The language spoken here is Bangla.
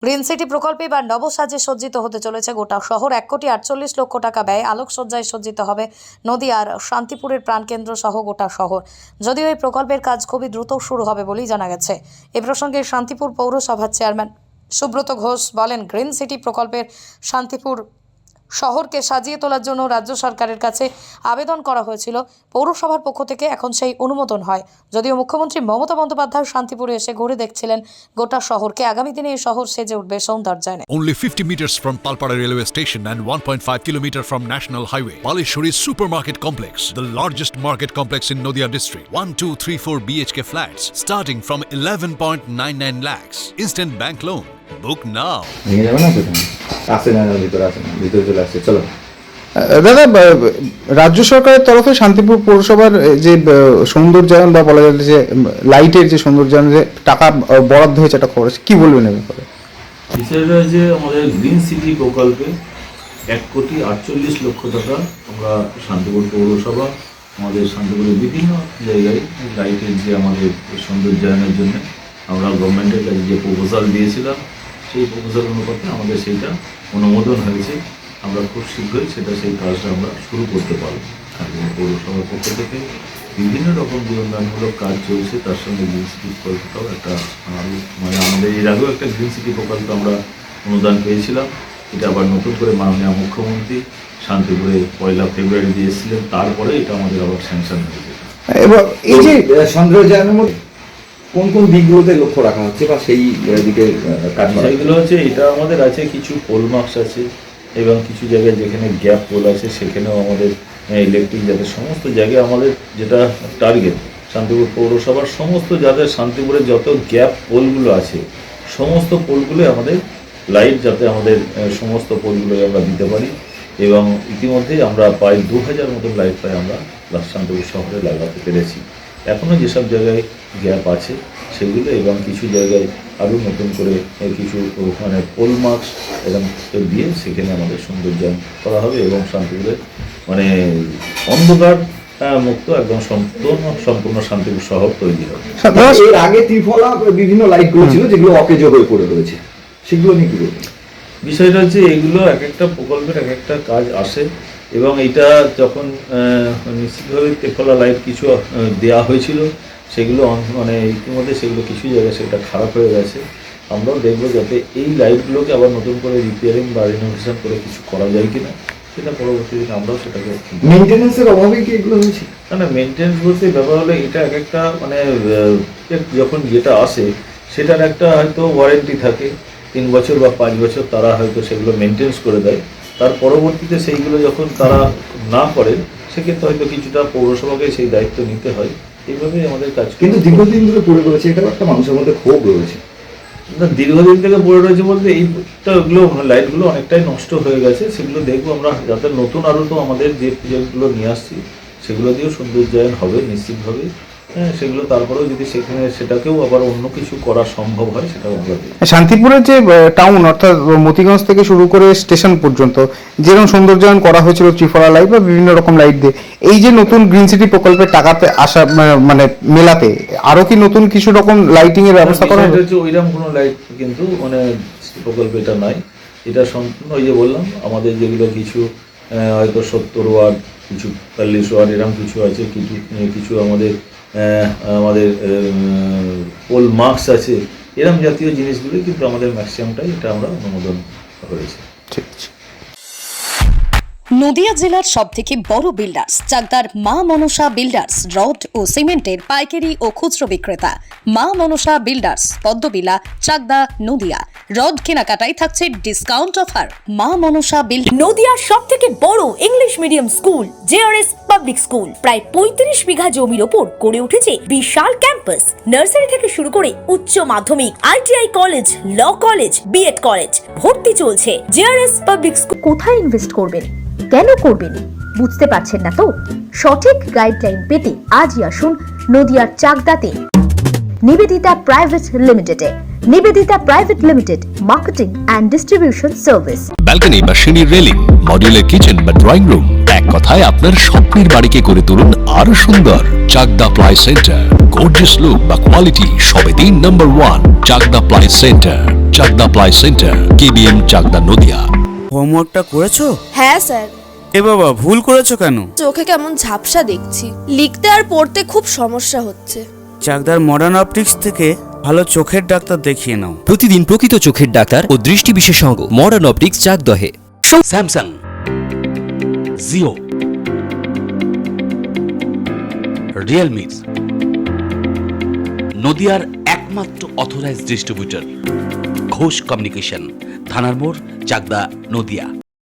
গ্রিন সিটি প্রকল্পে এবার নবসাজে সজ্জিত হতে চলেছে গোটা শহর। 1,48,00,000 টাকা ব্যয়ে আলোকসজ্জায় সজ্জিত হবে নদিয়ার শান্তিপুরের প্রাণকেন্দ্র সহ গোটা শহর। যদিও এই প্রকল্পের কাজ খুবই দ্রুত শুরু হবে বলেই জানা গেছে। এ প্রসঙ্গে শান্তিপুর পৌরসভার চেয়ারম্যান সুব্রত ঘোষ বলেন, গ্রিন সিটি প্রকল্পের শান্তিপুর শহরকে সাজিয়ে তোলার জন্য রাজ্য সরকারের কাছে আবেদন করা হয়েছিল। পৌরসভার পক্ষ থেকে এখন সেই অনুমোদন হয়। যদিও মুখ্যমন্ত্রী মমতা বন্দ্যোপাধ্যায় শান্তিপুরে এসে ঘুরে দেখছিলেন গোটা শহরকে, আগামী দিনে এই শহর সেজে উঠবে সৌন্দর্যায়নে। Only 50 meters from Palpara railway station and 1.5 kilometer from National Highway, Palishuri Supermarket Complex, the largest market complex in Noida district. 1, 2, 3, 4 BHK flats starting from 11.99 lakhs. Instant bank loan. Book now. ভেঙে যাবে না সেখানে আসে না, ভিতরে চলে আসছে। চলো দাদা, রাজ্য সরকারের তরফে শান্তিপুর পৌরসভার যে সৌন্দর্যায়ন বা বলা যায় যে লাইটের যে সৌন্দর্যায়ন যে টাকা বরাদ্দ হয়েছে একটা খরচ, কি বলবেন এর ব্যাপারে? বিষয়টা যে আমাদের গ্রিন সিটি প্রকল্পে 1,48,00,000 টাকা আমরা শান্তিপুর পৌরসভা আমাদের শান্তিপুরের বিভিন্ন জায়গায় লাইটের যে আমাদের সৌন্দর্যায়নের জন্য আমরা গভর্নমেন্টের কাছে যে প্রপোজাল দিয়েছিলাম, সেই প্রপোজাল অনুপাতে আমাদের সেইটা অনুমোদন হয়েছে। আমরা খুব শীঘ্রই সেই কাজটা আমরা শুরু করতে পারব। শান্তিপুর পৌরসভার পক্ষ থেকে বিভিন্ন রকম যে উন্নয়নমূলক কাজ চলছে, তার সঙ্গে গ্রিন সিটি প্রকল্পটাও একটা আমাদের এর আগেও একটা গ্রিন সিটি প্রকল্প আমরা অনুদান পেয়েছিলাম। এটা আবার নতুন করে মাননীয় মুখ্যমন্ত্রী শান্তিপুরে 1 ফেব্রুয়ারি দিয়েছিলেন, তারপরে এটা আমাদের আবার স্যাংশন হয়েছে। এবং এই যে সৌন্দর্যায়নের মধ্যে কোন কোন দিকগুলোতে লক্ষ্য রাখা হচ্ছে বা সেই দিকে কাজ সেইগুলো হচ্ছে, এটা আমাদের আছে কিছু পোল মার্কস আছে এবং কিছু জায়গায় যেখানে গ্যাপ পোল আছে সেখানেও আমাদের ইলেকট্রিক, যাতে সমস্ত জায়গায় আমাদের যেটা টার্গেট শান্তিপুর পৌরসভার সমস্ত যাদের শান্তিপুরে যত গ্যাপ পোলগুলো আছে সমস্ত পোলগুলো আমাদের লাইট, যাতে আমাদের সমস্ত পোলগুলোই আমরা দিতে পারি। এবং ইতিমধ্যেই আমরা প্রায় 2000 মতন লাইট আমরা শান্তিপুর শহরে লাগাতে পেরেছি। এখনও যেসব জায়গায় গ্যাপ আছে সেগুলো এবং কিছু জায়গায় আরও নতুন করে কিছু পোল মার্কস এরকম দিয়ে সেখানে আমাদের সৌন্দর্যায়ন করা হবে এবং শান্তিপুরে অন্ধকার মুক্ত একদম সম্পূর্ণ শান্তিপুর শহর তৈরি হবে। এর আগে ত্রিফলা বিভিন্ন লাইটগুলো ছিল যেগুলো অকেজো হয়ে পড়ে রয়েছে, সেগুলো নিয়ে কি বলবেন? বিষয়টা হচ্ছে এইগুলো এক একটা প্রকল্পের এক একটা কাজ আসে এবং এটা যখন নিশ্চিতভাবে ত্রিফলা লাইট কিছু দেওয়া হয়েছিল সেগুলো ইতিমধ্যে সেগুলো কিছু জায়গায় সেটা খারাপ হয়ে গেছে। আমরাও দেখবো যাতে এই লাইটগুলোকে আবার নতুন করে রিপেয়ারিং বা রিনোভেশন করে কিছু করা যায় কিনা, সেটা পরবর্তী দিনে আমরাও সেটাকে মেনটেন্যান্সের অভাবে কি এগুলো হয়েছে? না, মেনটেন্যান্স বলতে ব্যাপার হলে এটা এক একটা যখন যেটা আসে সেটার একটা হয়তো ওয়ারেন্টি থাকে 3 বছর বা 5 বছর, তারা হয়তো সেগুলো মেনটেন্স করে দেয়। তার পরবর্তীতে সেইগুলো যখন তারা না করে সেক্ষেত্রে হয়তো কিছুটা পৌরসভাকে সেই দায়িত্ব নিতে হয়। এইভাবেই আমাদের কাজ। কিন্তু দীর্ঘদিন ধরে পড়ে রয়েছে, এটাও একটা মানুষের মধ্যে ক্ষোভ রয়েছে। না, দীর্ঘদিন থেকে পড়ে রয়েছে বলতে এইগুলো লাইটগুলো অনেকটাই নষ্ট হয়ে গেছে। সেগুলো দেখবো আমরা যাতে নতুন আরও তো আমাদের যে প্রজেক্টগুলো নিয়ে আসছি সেগুলো দিয়েও সৌন্দর্যায়ন হবে নিশ্চিতভাবে। হ্যাঁ, সেগুলো তারপরেও যদি সেখানে সেটাকেও আবার অন্য কিছু করা সম্ভব হয় সেটাও আমরা দেখব। শান্তিপুরের যে টাউন অর্থাৎ মতিগঞ্জ থেকে শুরু করে স্টেশন পর্যন্ত যেরকম সৌন্দর্যায়ন করা হয়েছিল ত্রিফলা লাইট বা বিভিন্ন রকম লাইট দিয়ে, এই যে নতুন গ্রিন সিটি প্রকল্পের টাকাতে আসা মেলাতে আরো কি নতুন কিছু রকম লাইটিং এর ব্যবস্থা করা হয়েছে? ওইরকম কোনো লাইট কিন্তু প্রকল্প এটা নাই। এটা সম্পূর্ণ ওই যে বললাম আমাদের যেগুলো কিছু হয়তো 70 ওয়াট, কিছু 40 ওয়াট এরকম কিছু আছে, কিছু আমাদের পোল মার্কস আছে, এরকম জাতীয় জিনিসগুলোই কিন্তু আমাদের ম্যাক্সিমামটাই এটা আমরা অনুমোদন করেছি। ঠিক আছে। নদিয়া জেলার সবথেকে বড় বিল্ডার্স চাকদার মা মনসা বিল্ডার্স, রড ও সিমেন্টের পাইকারি ও খুচরো বিক্রেতা। মা মনসা বিল্ডার্স, পদ্মবিলা, চাকদা, নদিয়া। রড কেনাকাটায় থাকছে ডিসকাউন্ট অফার। মা মনসা নদিয়ার সবথেকে বড় English medium school JRS public school, প্রায় 35 বিঘা জমির ওপর গড়ে উঠেছে বিশাল ক্যাম্পাস। নার্সারি থেকে শুরু করে উচ্চ মাধ্যমিক, ITI college, law college, BEd college, ভর্তি চলছে। জেআরএস পাবলিক স্কুল কোথায় ইনভেস্ট করবেন, কেন করবেন বুঝতে পারছেন না তো? সঠিক গাইডলাইন পেতে আজই আসুন নদিয়ার চাকদাতে নিবেদিতা প্রাইভেট লিমিটেডে। Nivedita private limited, marketing and distribution service. Balcony বা সিঁড়ির রেলিং, মডিউলার কিচেন বা ড্রয়িং রুম, এক কথায় আপনার স্বপ্নের বাড়িকে করে তুলুন আরো সুন্দর। Chakdah ply centre. gorgeous look বা কোয়ালিটি সবে দিন number 1 Chakdah ply centre. Chakdah ply centre, KBM Chakdah Nadia. হোমওয়ার্কটা করেছো? হ্যাঁ স্যার। এ বাবা, ভুল করেছো কেন? চোখে কেমন ঝাপসা দেখছি, লিখতে আর পড়তে খুব সমস্যা হচ্ছে। চাকদার মডার্ন অপটিক্স থেকে ভালো চোখের ডাক্তার দেখিয়ে নাও। প্রতিদিন প্রকৃত চোখের ডাক্তার ও দৃষ্টি বিশেষজ্ঞ মডার্ন অপটিক্স চাকদহে। স্যামসাং, জিও, রিয়েলমি, নদিয়ার একমাত্র অথরাইজড ডিস্ট্রিবিউটর ঘোষ কমিউনিকেশন, থানার মোড়, চাকদা, নদিয়া।